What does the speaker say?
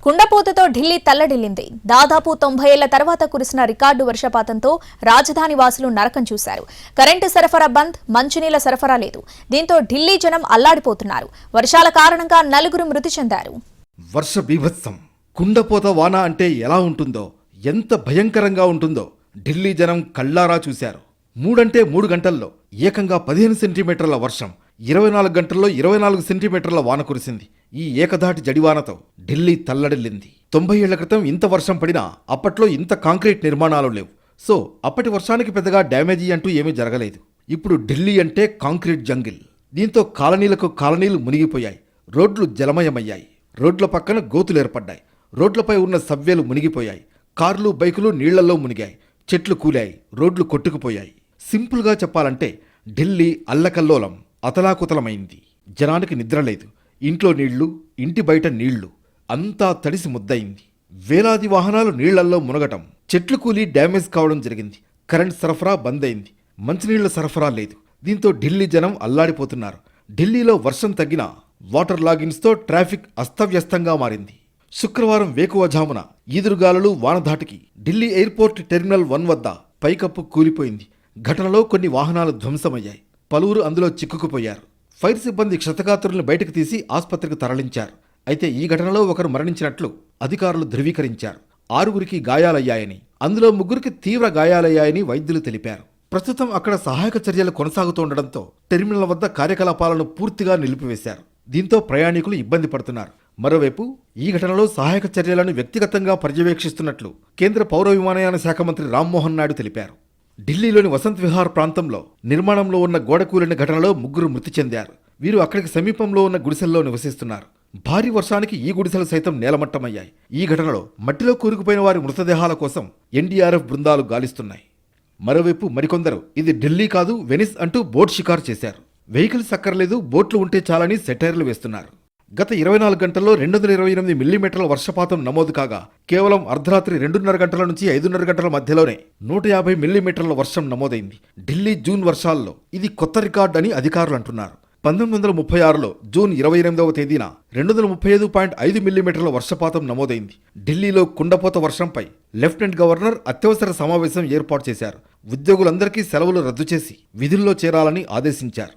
కుండపోతతో ఢిల్లీ తల్లడిల్లింది. దాదాపు 90 ఏళ్ల తర్వాత కురిసిన రికార్డు వర్షపాతంతో రాజధాని వాసులు నరకం చూశారు. కరెంటు సరఫరా బంద్, మంచినీళ్ల సరఫరా లేదు. దీంతో ఢిల్లీ జనం అల్లాడిపోతున్నారు. వర్షాల కారణంగా 4 మృతి చెందారు. వర్ష బీభత్సం. కుండపోత వాన అంటే ఎలా ఉంటుందో, ఎంత భయంకరంగా ఉంటుందో ఢిల్లీ జనం కళ్ళారా చూశారు. 3 గంటల్లో ఏకంగా 15 సెంటీమీటర్ల వర్షం, 24 గంటల్లో 24 సెంటీమీటర్ల వాన కురిసింది. ఈ ఏకధాటి జడివానతో ఢిల్లీ తల్లడిల్లింది. 90 ఏళ్ల క్రితం ఇంత వర్షం పడినా అప్పట్లో ఇంత కాంక్రీట్ నిర్మాణాలు లేవు. సో అప్పటి వర్షానికి పెద్దగా డ్యామేజీ అంటూ ఏమీ జరగలేదు. ఇప్పుడు ఢిల్లీ అంటే కాంక్రీట్ జంగిల్. దీంతో కాలనీలకు కాలనీలు మునిగిపోయాయి. రోడ్లు జలమయమయ్యాయి. రోడ్ల పక్కన గోతులు ఏర్పడ్డాయి. రోడ్లపై ఉన్న సవ్వేలు మునిగిపోయాయి. కార్లు, బైకులు నీళ్లలో మునిగాయి. చెట్లు కూలాయి. రోడ్లు కొట్టుకుపోయాయి. సింపుల్గా చెప్పాలంటే ఢిల్లీ అల్లకల్లోలం, అతలాకుతలమైంది. జనానికి నిద్రలేదు. ఇంట్లో నీళ్లు, ఇంటి బయట నీళ్లు, అంతా తడిసి ముద్దయింది. వేలాది వాహనాలు నీళ్లల్లో మునగటం, చెట్లు కూలి డ్యామేజ్ కావడం జరిగింది. కరెంట్ సరఫరా బంద్ అయింది. మంచినీళ్ల సరఫరా లేదు. దీంతో ఢిల్లీ జనం అల్లాడిపోతున్నారు. ఢిల్లీలో వర్షం తగ్గినా వాటర్ లాగిన్స్తో ట్రాఫిక్ అస్తవ్యస్తంగా మారింది. శుక్రవారం వేకువజామున ఈదురుగాలులు, వానధాటికి ఢిల్లీ ఎయిర్పోర్ట్ టెర్మినల్ 1 వద్ద పైకప్పు కూలిపోయింది. ఘటనలో కొన్ని వాహనాలు ధ్వంసమయ్యాయి. పలువురు అందులో చిక్కుకుపోయారు. ఫైర్ సిబ్బంది క్షతగాత్రులను బయటకు తీసి ఆసుపత్రికి తరలించారు. అయితే ఈ ఘటనలో ఒకరు మరణించినట్లు అధికారులు ధృవీకరించారు. 6గురికి గాయాలయ్యాయని, అందులో 3గురికి తీవ్ర గాయాలయ్యాయని వైద్యులు తెలిపారు. ప్రస్తుతం అక్కడ సహాయక చర్యలు కొనసాగుతుండటంతో టెర్మినల్ వద్ద కార్యకలాపాలను పూర్తిగా నిలిపివేశారు. దీంతో ప్రయాణికులు ఇబ్బంది పడుతున్నారు. మరోవైపు ఈ ఘటనలో సహాయక చర్యలను వ్యక్తిగతంగా పర్యవేక్షిస్తున్నట్లు కేంద్ర పౌర విమానయాన శాఖ మంత్రి రామ్మోహన్ నాయుడు తెలిపారు. ఢిల్లీలోని వసంత్ విహార్ ప్రాంతంలో నిర్మాణంలో ఉన్న గోడ కూలిన ఘటనలో 3 మృతి చెందారు. వీరు అక్కడికి సమీపంలో ఉన్న గుడిసెల్లో నివసిస్తున్నారు. భారీ వర్షానికి ఈ గుడిసెలు సైతం నేలమట్టమయ్యాయి. ఈ ఘటనలో మట్టిలో కూరుకుపోయిన వారి మృతదేహాల కోసం ఎన్డీఆర్ఎఫ్ బృందాలు గాలిస్తున్నాయి. మరోవైపు మరికొందరు ఇది ఢిల్లీ కాదు, వెనిస్ అంటూ బోట్ షికారు చేశారు. వెహికల్స్ అక్కర్లేదు, బోట్లు ఉంటే చాలని సెటైర్లు వేస్తున్నారు. గత 24 గంటల్లో 228 మిల్లీమీటర్ల వర్షపాతం నమోదు కాగా కేవలం అర్ధరాత్రి 2:30 గంటల నుంచి 5:30 గంటల మధ్యలోనే 150 మిల్లీమీటర్ల వర్షం నమోదైంది. ఢిల్లీ జూన్ వర్షాల్లో ఇది కొత్త రికార్డు అని అధికారులు అంటున్నారు. 1936లో జూన్ 28వ తేదీన 235.5 మిల్లీమీటర్ల వర్షపాతం నమోదైంది. ఢిల్లీలో కుండపోత వర్షంపై లెఫ్టినెంట్ గవర్నర్ అత్యవసర సమావేశం ఏర్పాటు చేశారు. ఉద్యోగులందరికీ సెలవులు రద్దు చేసి విధుల్లో చేరాలని ఆదేశించారు.